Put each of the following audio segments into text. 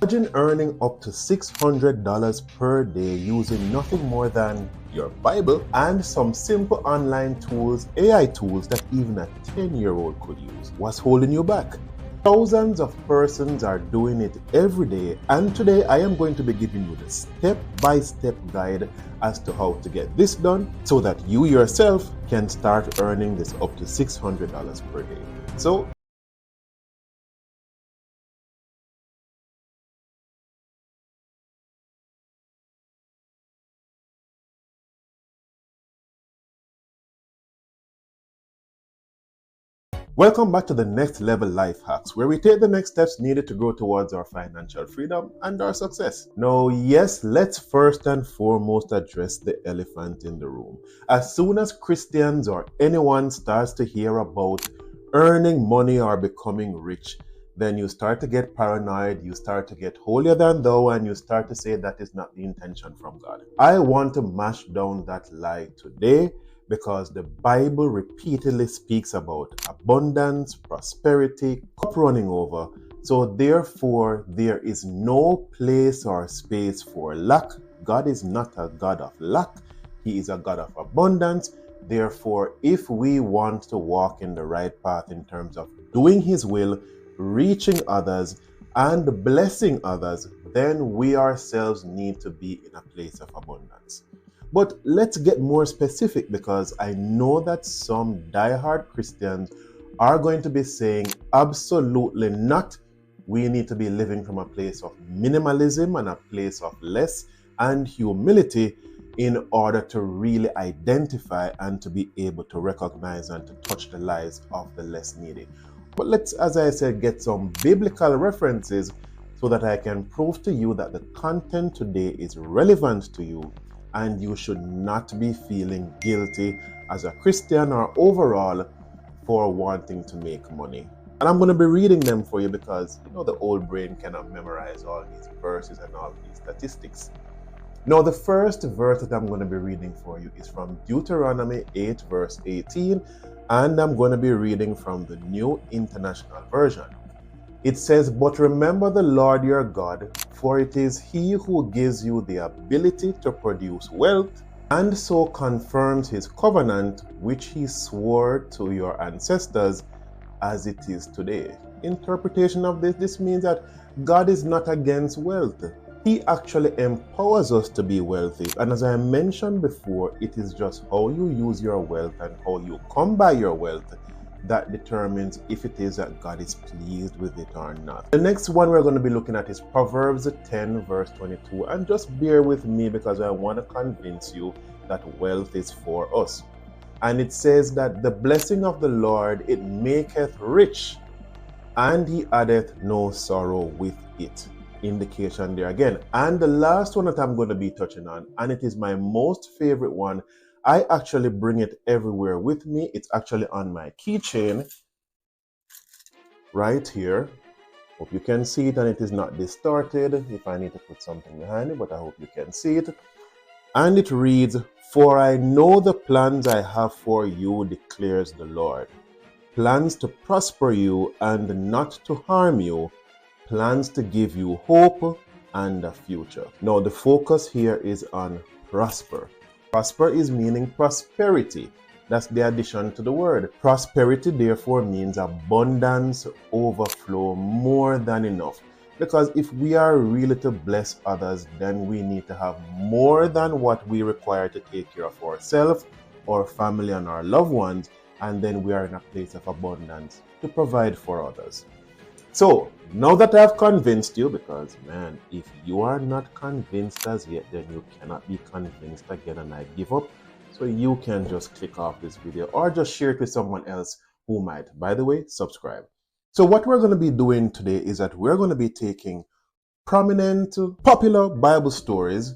Imagine earning up to $600 per day using nothing more than your Bible and some simple online tools, AI tools that even a 10-year-old could use. What's holding you back? Thousands of persons are doing it every day, and today I am going to be giving you the step-by-step guide as to how to get this done so that you yourself can start earning this up to $600 per day. So welcome back to the Next Level Life Hacks, where we take the next steps needed to grow towards our financial freedom and our success. Now, yes, let's first and foremost address the elephant in the room. As soon as Christians or anyone starts to hear about earning money or becoming rich, then you start to get paranoid, you start to get holier than thou, and you start to say that is not the intention from God. I want to mash down that lie today, because the Bible repeatedly speaks about abundance, prosperity, cup running over. So therefore, there is no place or space for lack. God is not a God of lack. He is a God of abundance. Therefore, if we want to walk in the right path in terms of doing His will, reaching others, and blessing others, then we ourselves need to be in a place of abundance. But let's get more specific, because I know that some diehard Christians are going to be saying absolutely not. We need to be living from a place of minimalism and a place of less and humility in order to really identify and to be able to recognize and to touch the lives of the less needy. But let's, as I said, get some biblical references so that I can prove to you that the content today is relevant to you, and you should not be feeling guilty as a Christian or overall for wanting to make money. And I'm going to be reading them for you, because the old brain cannot memorize all these verses and all these statistics. Now, the first verse that I'm going to be reading for you is from Deuteronomy 8 verse 18, and I'm going to be reading from the New International Version. It says, "But remember the Lord your God, for it is He who gives you the ability to produce wealth, and so confirms His covenant, which He swore to your ancestors, as it is today." Interpretation of this means that God is not against wealth. He actually empowers us to be wealthy. And as I mentioned before, it is just how you use your wealth and how you come by your wealth that determines if it is that God is pleased with it or not. The next one we're going to be looking at is Proverbs 10 verse 22. And just bear with me, because I want to convince you that wealth is for us. And it says that the blessing of the Lord, it maketh rich, and He addeth no sorrow with it. Indication there again. And the last one that I'm going to be touching on, and it is my most favorite one, I actually bring it everywhere with me. It's actually on my keychain right here. Hope you can see it and it is not distorted if I need to put something behind it, but I hope you can see it. And it reads, "For I know the plans I have for you, declares the Lord. Plans to prosper you and not to harm you, plans to give you hope and a future." Now, the focus here is on prosper. Prosper is meaning prosperity. That's the addition to the word. Prosperity therefore means abundance, overflow, more than enough. Because if we are really to bless others, then we need to have more than what we require to take care of ourselves, our family, and our loved ones. And then we are in a place of abundance to provide for others. So, now that I've convinced you, because man, if you are not convinced as yet, then you cannot be convinced again, and I give up. So you can just click off this video or just share it with someone else who might. By the way, subscribe. So what we're going to be doing today is that we're going to be taking prominent, popular Bible stories,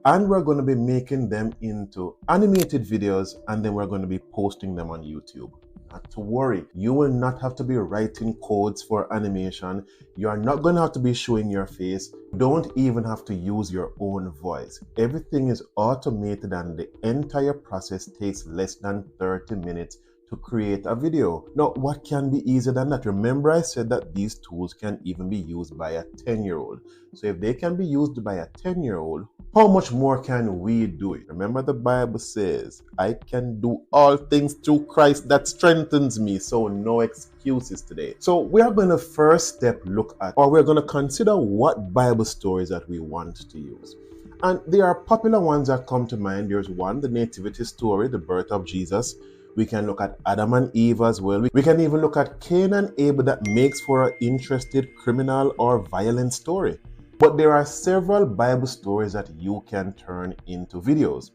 and we're going to be making them into animated videos, and then we're going to be posting them on YouTube. Not to worry, you will not have to be writing codes for animation. You are not going to have to be showing your face. Don't even have to use your own voice. Everything is automated, and the entire process takes less than 30 minutes to create a video. Now, what can be easier than that? Remember I said that these tools can even be used by a 10-year-old. So if they can be used by a 10-year-old, how much more can we do it? Remember the Bible says, I can do all things through Christ that strengthens me. So no excuses today. So we are going to first step look at, or we're going to consider what Bible stories that we want to use. And there are popular ones that come to mind. There's one, the nativity story, the birth of Jesus. We can look at Adam and Eve as well. We can even look at Cain and Abel that makes for an interesting criminal or violent story. But there are several Bible stories that you can turn into videos.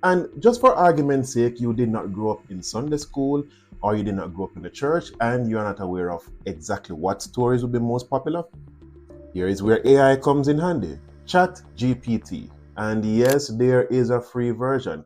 And just for argument's sake, you did not grow up in Sunday school or you did not grow up in the church and you are not aware of exactly what stories would be most popular. Here is where AI comes in handy. ChatGPT. And yes, there is a free version.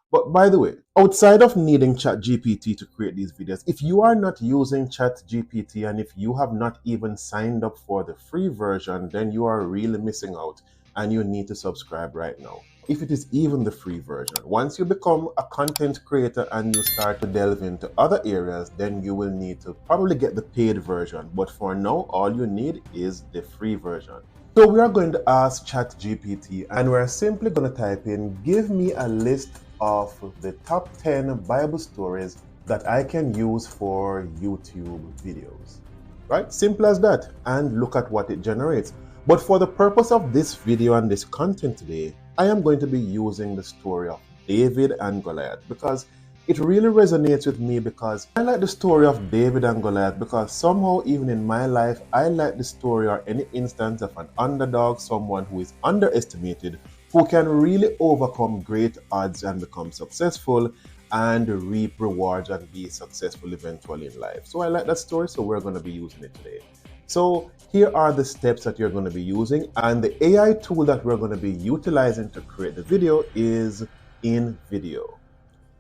But by the way, outside of needing ChatGPT to create these videos, if you are not using ChatGPT and if you have not even signed up for the free version, then you are really missing out and you need to subscribe right now. If it is even the free version, once you become a content creator and you start to delve into other areas, then you will need to probably get the paid version. But for now, all you need is the free version. So we are going to ask ChatGPT and we're simply going to type in, give me a list of the top 10 Bible stories that I can use for YouTube videos. Right? Simple as that. And look at what it generates. But for the purpose of this video and this content today, I am going to be using the story of David and Goliath because it really resonates with me, because I like the story of David and Goliath because somehow even in my life, I like the story or any instance of an underdog, someone who is underestimated, who can really overcome great odds and become successful and reap rewards and be successful eventually in life. So I like that story, so we're going to be using it today. So here are the steps that you're going to be using, and the AI tool that we're going to be utilizing to create the video is InVideo.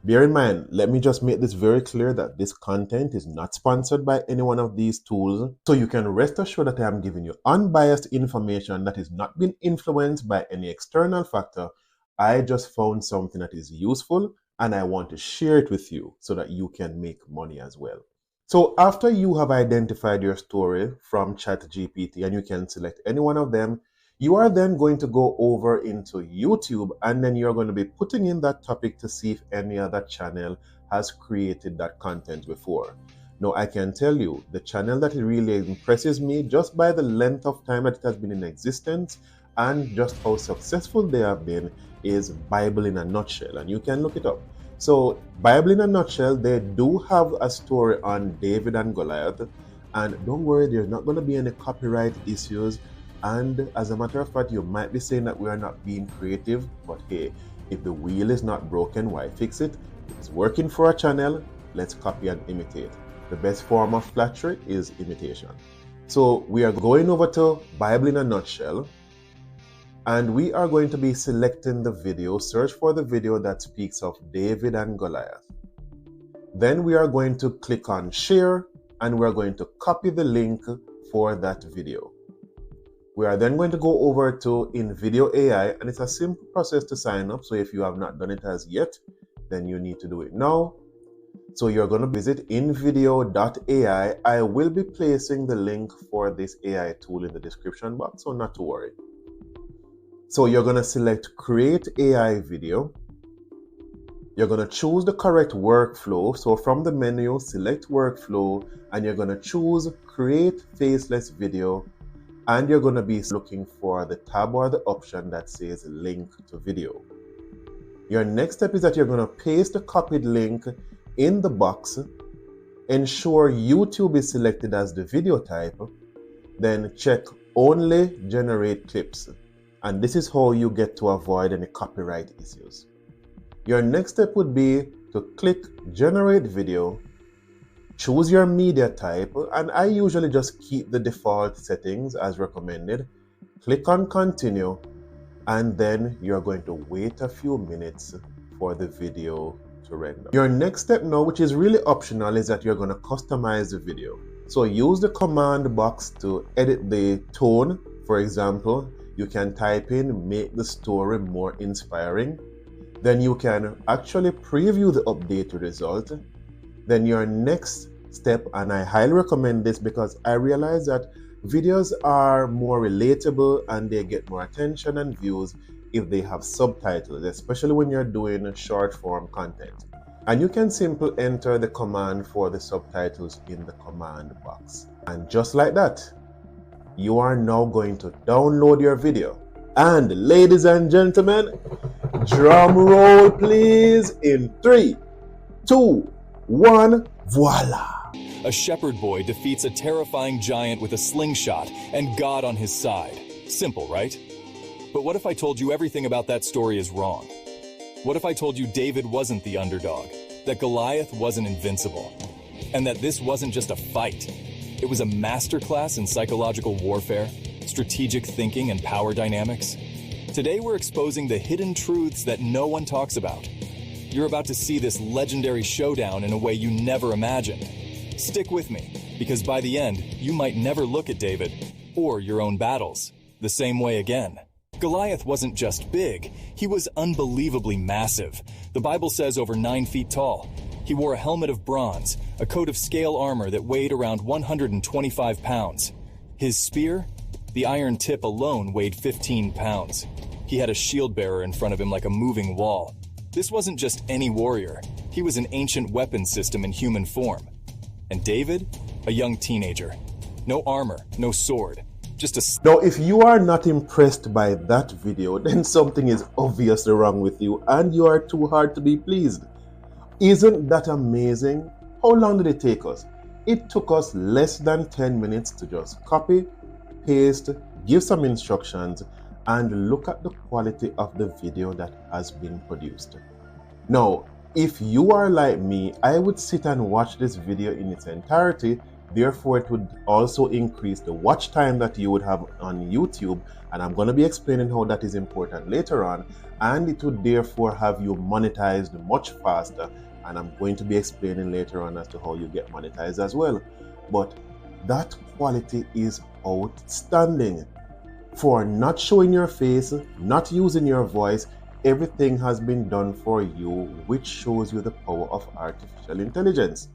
Bear in mind, let me just make this very clear that this content is not sponsored by any one of these tools. So you can rest assured that I am giving you unbiased information that is not being influenced by any external factor. I just found something that is useful and I want to share it with you so that you can make money as well. So after you have identified your story from ChatGPT and you can select any one of them, you are then going to go over into YouTube and then you're going to be putting in that topic to see if any other channel has created that content before. Now, I can tell you the channel that really impresses me just by the length of time that it has been in existence and just how successful they have been is Bible in a Nutshell, and you can look it up. So Bible in a Nutshell, they do have a story on David and Goliath, and don't worry, there's not going to be any copyright issues. And as a matter of fact, you might be saying that we are not being creative, but hey, if the wheel is not broken, why fix it? It's working for our channel, let's copy and imitate. The best form of flattery is imitation. So we are going over to Bible in a Nutshell, and we are going to be selecting the video, search for the video that speaks of David and Goliath. Then we are going to click on share, and we're going to copy the link for that video. We are then going to go over to InVideo AI, and it's a simple process to sign up. So if you have not done it as yet, then you need to do it now. So you're going to visit invideo.ai. I will be placing the link for this AI tool in the description box, so not to worry. So you're going to select Create AI Video. You're going to choose the correct workflow. So from the menu, select Workflow, and you're going to choose Create Faceless Video. And you're going to be looking for the tab or the option that says Link to Video. Your next step is that you're going to paste the copied link in the box. Ensure YouTube is selected as the video type. Then check Only Generate Clips. And this is how you get to avoid any copyright issues. Your next step would be to click Generate Video. Choose your media type, and I usually just keep the default settings as recommended. Click on Continue, and then you're going to wait a few minutes for the video to render. Your next step now, which is really optional, is that you're going to customize the video. So use the command box to edit the tone. For example, you can type in "make the story more inspiring." Then you can actually preview the updated result. then your next step, and I highly recommend this because I realize that videos are more relatable and they get more attention and views if they have subtitles, especially when you're doing short form content. And you can simply enter the command for the subtitles in the command box. And just like that, you are now going to download your video. And ladies and gentlemen, drum roll please in 3, 2, 1, voila! A shepherd boy defeats a terrifying giant with a slingshot and God on his side. Simple, right? But what if I told you everything about that story is wrong? What if I told you David wasn't the underdog, that Goliath wasn't invincible, and that this wasn't just a fight? It was a masterclass in psychological warfare, strategic thinking, and power dynamics. Today we're exposing the hidden truths that no one talks about. You're about to see this legendary showdown in a way you never imagined. Stick with me, because by the end, you might never look at David, or your own battles, the same way again. Goliath wasn't just big, he was unbelievably massive. The Bible says over 9 feet tall. He wore a helmet of bronze, a coat of scale armor that weighed around 125 pounds. His spear? The iron tip alone weighed 15 pounds. He had a shield bearer in front of him like a moving wall. This wasn't just any warrior. He was an ancient weapon system in human form. And David? A young teenager. No armor, no sword. Now, if you are not impressed by that video, then something is obviously wrong with you and you are too hard to be pleased. Isn't that amazing? How long did it take us? It took us less than 10 minutes to just copy, paste, give some instructions, and look at the quality of the video that has been produced. Now, if you are like me, I would sit and watch this video in its entirety. Therefore, it would also increase the watch time that you would have on YouTube, and I'm going to be explaining how that is important later on, and it would therefore have you monetized much faster, and I'm going to be explaining later on as to how you get monetized as well. But that quality is outstanding. For not showing your face, not using your voice, everything has been done for you, which shows you the power of artificial intelligence.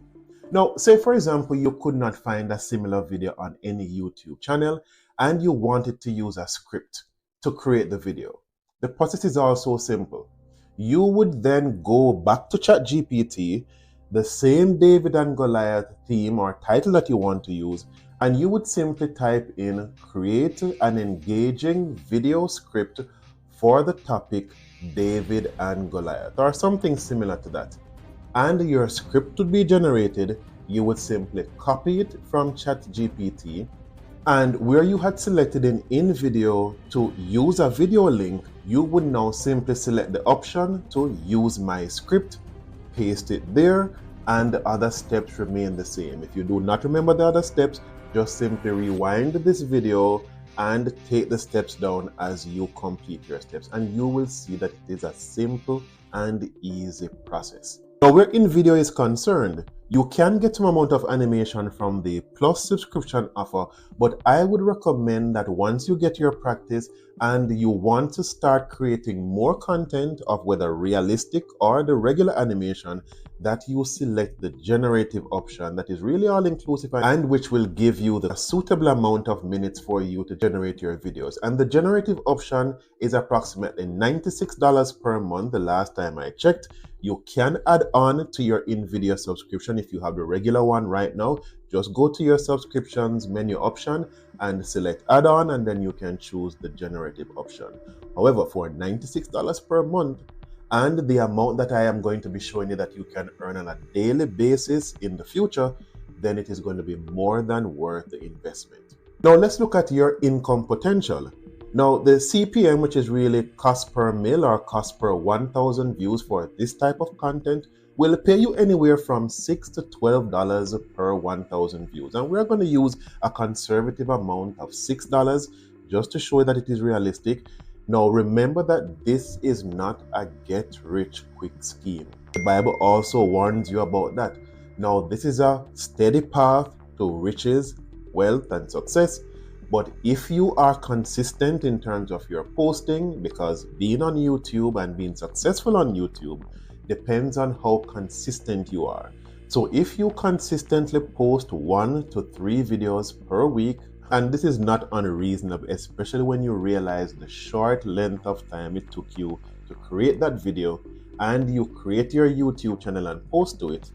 Now, say for example, you could not find a similar video on any YouTube channel and you wanted to use a script to create the video. The process is also simple. You would then go back to ChatGPT, the same David and Goliath theme or title that you want to use, and you would simply type in create an engaging video script for the topic David and Goliath or something similar to that. And your script would be generated. You would simply copy it from ChatGPT, and where you had selected in InVideo to use a video link, you would now simply select the option to use my script, paste it there, and the other steps remain the same. If you do not remember the other steps, just simply rewind this video and take the steps down as you complete your steps, and you will see that it is a simple and easy process. Now, where InVideo is concerned, you can get some amount of animation from the Plus subscription offer, but I would recommend that once you get your practice and you want to start creating more content of whether realistic or the regular animation, that you select the generative option that is really all-inclusive and which will give you the suitable amount of minutes for you to generate your videos. And the generative option is approximately $96 per month the last time I checked. You can add on to your InVideo subscription if you have the regular one right now. Just go to your subscriptions menu option and select add-on, and then you can choose the generative option. However, for $96 per month and the amount that I am going to be showing you that you can earn on a daily basis in the future, then it is going to be more than worth the investment. Now let's look at your income potential. Now, the CPM, which is really cost per mil or cost per 1,000 views for this type of content, will pay you anywhere from $6 to $12 per 1,000 views. And we're going to use a conservative amount of $6 just to show that it is realistic. Now, remember that this is not a get-rich-quick scheme. The Bible also warns you about that. Now, this is a steady path to riches, wealth, and success. But if you are consistent in terms of your posting, because being on YouTube and being successful on YouTube depends on how consistent you are. So if you consistently post 1 to 3 videos per week, and this is not unreasonable, especially when you realize the short length of time it took you to create that video, and you create your YouTube channel and post to it,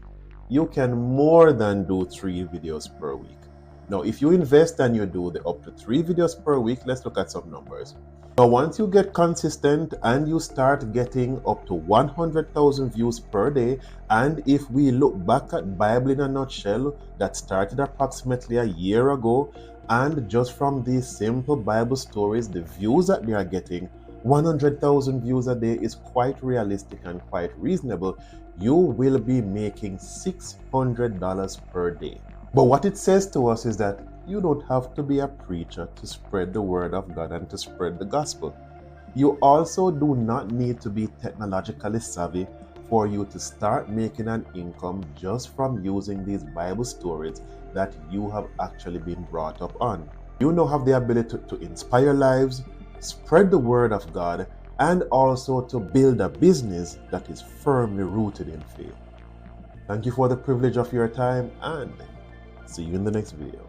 you can more than do 3 videos per week. Now, if you invest and you do the up to 3 videos per week, let's look at some numbers. Now, once you get consistent and you start getting up to 100,000 views per day, and if we look back at Bible in a Nutshell, that started approximately a year ago, and just from these simple Bible stories, the views that they are getting, 100,000 views a day is quite realistic and quite reasonable. You will be making $600 per day. But what it says to us is that you don't have to be a preacher to spread the word of God and to spread the gospel. You also do not need to be technologically savvy for you to start making an income just from using these Bible stories that you have actually been brought up on. You now have the ability to inspire lives, spread the word of God, and also to build a business that is firmly rooted in faith. Thank you for the privilege of your time, and see you in the next video.